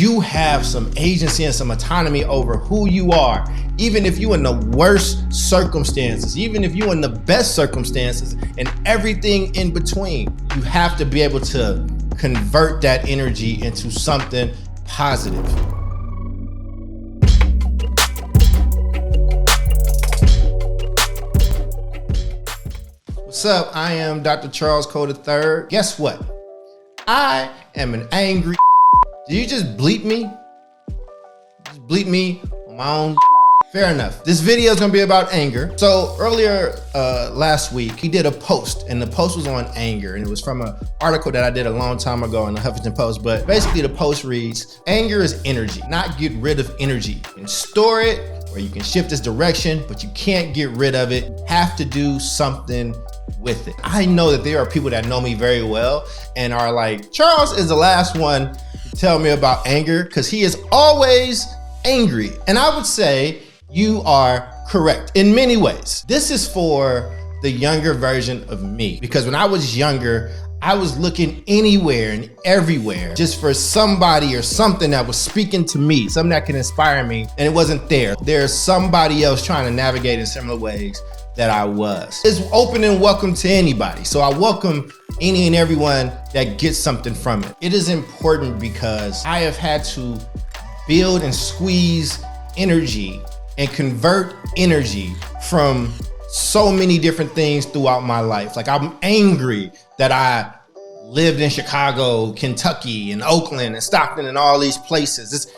you have some agency and some autonomy over who you are. Even if you're in the worst circumstances, even if you're in the best circumstances, and everything in between, you have to be able to convert that energy into something positive. What's up? I am Dr. Charles Cole III. Guess what? I am an angry. Did you just bleep me? Just bleep me on my own. Fair enough. This video is gonna be about anger. So earlier last week, he did a post, and the post was on anger, and it was from an article that I did a long time ago in the Huffington Post. But basically the post reads, anger is energy, not get rid of energy. You can store it, or you can shift its direction, but you can't get rid of it. You have to do something with it. I know that there are people that know me very well and are like, Charles is the last one to tell me about anger because he is always angry. And I would say you are correct in many ways. This is for the younger version of me, because when I was younger, I was looking anywhere and everywhere just for somebody or something that was speaking to me, something that can inspire me, and it wasn't there. There's somebody else trying to navigate in similar ways that I was. It's open and welcome to anybody. So I welcome any and everyone that gets something from it. It is important because I have had to build and squeeze energy and convert energy from so many different things throughout my life. Like, I'm angry that I lived in Chicago, Kentucky, and Oakland, and Stockton, and all these places.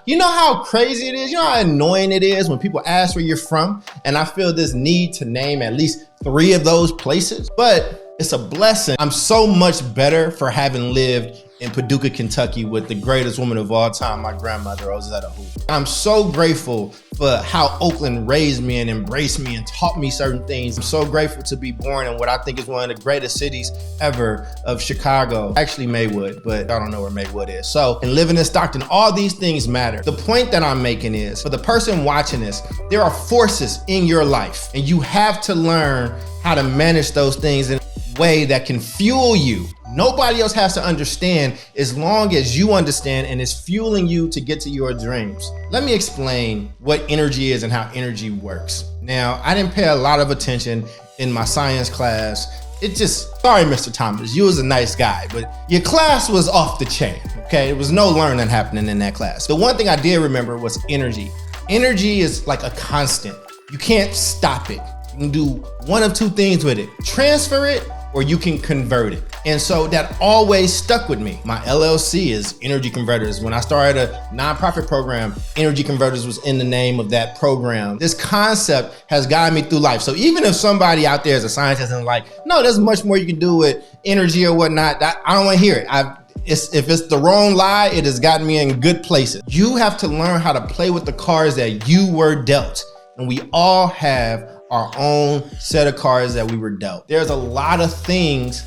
You know how crazy it is? You know how annoying it is when people ask where you're from? And I feel this need to name at least 3 of those places, but it's a blessing. I'm so much better for having lived in Paducah, Kentucky with the greatest woman of all time, my grandmother, Rosetta Hoover. I'm so grateful for how Oakland raised me and embraced me and taught me certain things. I'm so grateful to be born in what I think is one of the greatest cities ever of Chicago. Actually Maywood, but I don't know where Maywood is. So, and living in Stockton, all these things matter. The point that I'm making is, for the person watching this, there are forces in your life, and you have to learn how to manage those things in a way that can fuel you. Nobody else has to understand as long as you understand and is fueling you to get to your dreams. Let me explain what energy is and how energy works. Now, I didn't pay a lot of attention in my science class. Sorry, Mr. Thomas, you was a nice guy, but your class was off the chain, okay? There was no learning happening in that class. The one thing I did remember was energy. Energy is like a constant. You can't stop it. You can do one of 2 things with it. Transfer it, or you can convert it. And so that always stuck with me. My LLC is Energy Converters. When I started a nonprofit program, Energy Converters was in the name of that program. This concept has guided me through life. So even if somebody out there is a scientist and like, no, there's much more you can do with energy or whatnot, I don't wanna hear it. If it's the wrong lie, it has gotten me in good places. You have to learn how to play with the cards that you were dealt. And we all have our own set of cards that we were dealt. There's a lot of things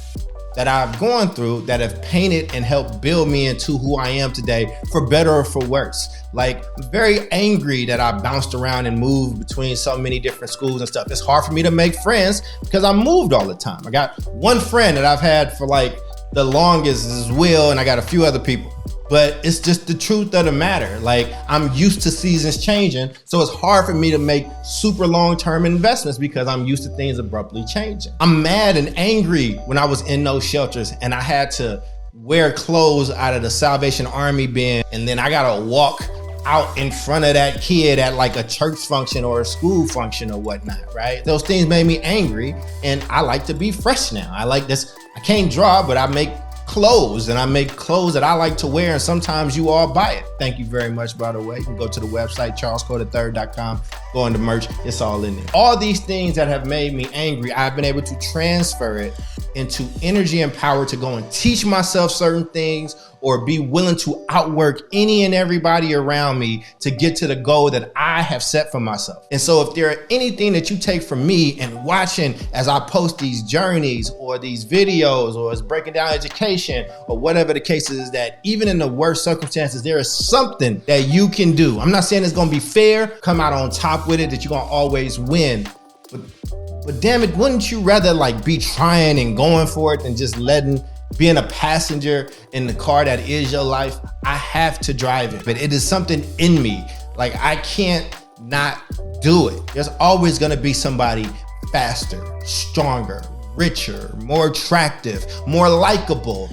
that I've gone through that have painted and helped build me into who I am today, for better or for worse. Like, I'm very angry that I bounced around and moved between so many different schools and stuff. It's hard for me to make friends because I moved all the time. I got one friend that I've had for like the longest is Will, and I got a few other people. But it's just the truth of the matter. Like, I'm used to seasons changing, so it's hard for me to make super long-term investments because I'm used to things abruptly changing. I'm mad and angry when I was in those shelters and I had to wear clothes out of the Salvation Army bin, and then I gotta walk out in front of that kid at like a church function or a school function or whatnot, right? Those things made me angry, and I like to be fresh now. I like this. I can't draw, but I make clothes, and I make clothes that I like to wear, and sometimes you all buy it. Thank you very much, by the way. You can go to the website, charlescole3rd.com, go on the merch, it's all in there. All these things that have made me angry, I've been able to transfer it into energy and power to go and teach myself certain things, or be willing to outwork any and everybody around me to get to the goal that I have set for myself. And so if there are anything that you take from me and watching as I post these journeys or these videos, or as breaking down education or whatever the case is, that even in the worst circumstances, there is something that you can do. I'm not saying it's gonna be fair, come out on top with it, that you're gonna always win. But damn it, wouldn't you rather like be trying and going for it than just letting being a passenger in the car that is your life, I have to drive it. But it is something in me. Like, I can't not do it. There's always gonna be somebody faster, stronger, richer, more attractive, more likable,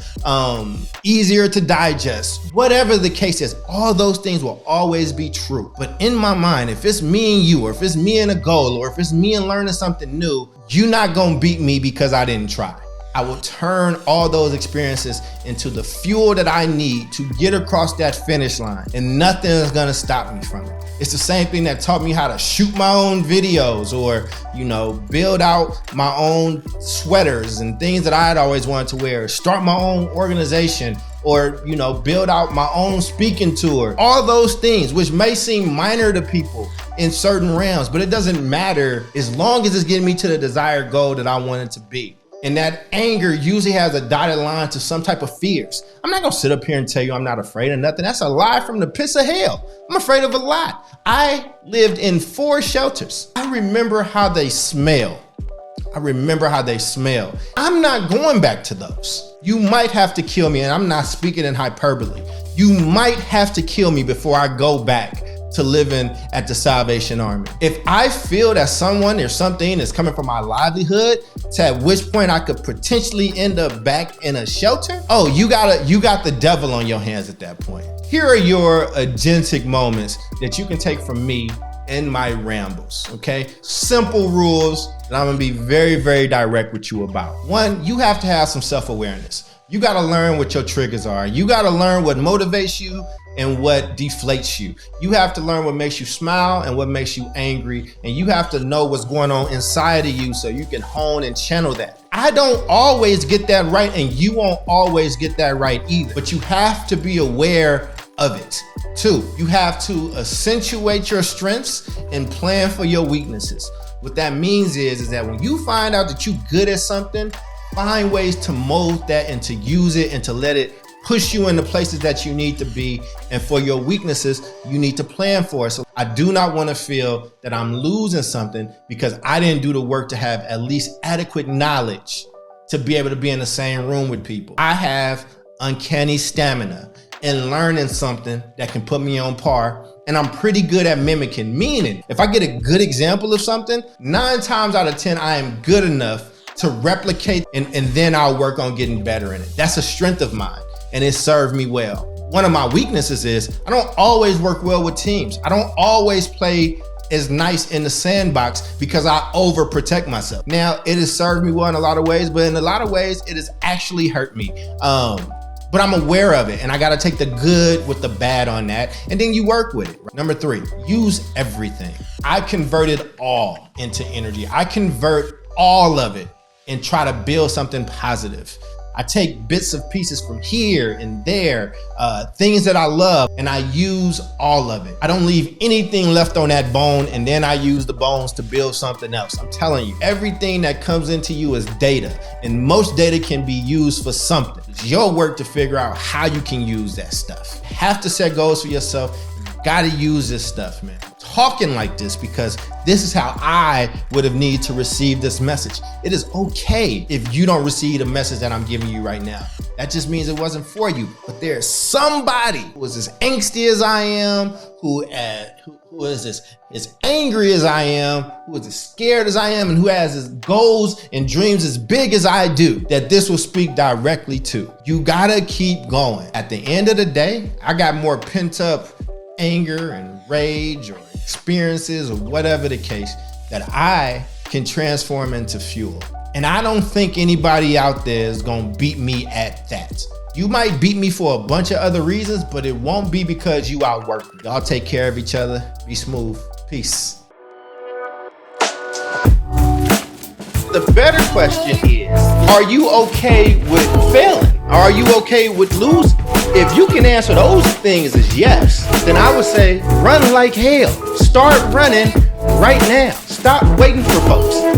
easier to digest. Whatever the case is, all those things will always be true. But in my mind, if it's me and you, or if it's me and a goal, or if it's me and learning something new, you're not gonna beat me because I didn't try. I will turn all those experiences into the fuel that I need to get across that finish line, and nothing is gonna stop me from it. It's the same thing that taught me how to shoot my own videos, or, build out my own sweaters and things that I had always wanted to wear, start my own organization, or, build out my own speaking tour. All those things, which may seem minor to people in certain realms, but it doesn't matter as long as it's getting me to the desired goal that I want it to be. And that anger usually has a dotted line to some type of fears. I'm not gonna sit up here and tell you I'm not afraid of nothing. That's a lie from the pits of hell. I'm afraid of a lot. I lived in 4 shelters. I remember how they smell. I'm not going back to those. You might have to kill me, and I'm not speaking in hyperbole. You might have to kill me before I go back to living at the Salvation Army. If I feel that someone or something is coming from my livelihood, to at which point I could potentially end up back in a shelter, oh, you got the devil on your hands at that point. Here are your agentic moments that you can take from me in my rambles, okay? Simple rules that I'm gonna be very, very direct with you about. 1, you have to have some self-awareness. You gotta learn what your triggers are. You gotta learn what motivates you and what deflates you. You have to learn what makes you smile and what makes you angry. And you have to know what's going on inside of you so you can hone and channel that. I don't always get that right, and you won't always get that right either. But you have to be aware of it. 2, you have to accentuate your strengths and plan for your weaknesses. What that means is that when you find out that you're good at something, find ways to mold that and to use it and to let it push you in the places that you need to be. And for your weaknesses, you need to plan for it. So I do not want to feel that I'm losing something because I didn't do the work to have at least adequate knowledge to be able to be in the same room with people. I have uncanny stamina in learning something that can put me on par. And I'm pretty good at mimicking, meaning if I get a good example of something, 9 times out of 10, I am good enough to replicate, and then I'll work on getting better in it. That's a strength of mine, and it served me well. One of my weaknesses is I don't always work well with teams. I don't always play as nice in the sandbox because I overprotect myself. Now, it has served me well in a lot of ways, but in a lot of ways, it has actually hurt me. But I'm aware of it, and I gotta take the good with the bad on that, and then you work with it. Number 3, use everything. I converted all into energy. I convert all of it and try to build something positive. I take bits of pieces from here and there, things that I love, and I use all of it. I don't leave anything left on that bone, and then I use the bones to build something else. I'm telling you, everything that comes into you is data, and most data can be used for something. It's your work to figure out how you can use that stuff. You have to set goals for yourself. You gotta use this stuff, man. Talking like this because this is how I would have needed to receive this message. It is okay if you don't receive the message that I'm giving you right now. That just means it wasn't for you. But there's somebody who is as angsty as I am, who is as angry as I am, who is as scared as I am, and who has his goals and dreams as big as I do, that this will speak directly to. You gotta keep going. At the end of the day, I got more pent up anger and rage or experiences or whatever the case that I can transform into fuel. And I don't think anybody out there is gonna beat me at that. You might beat me for a bunch of other reasons, but it won't be because you outwork me. Y'all take care of each other. Be smooth. Peace. The better question is, are you okay with failing? Are you okay with losing? If you can answer those things as yes, then I would say run like hell. Start running right now. Stop waiting for folks.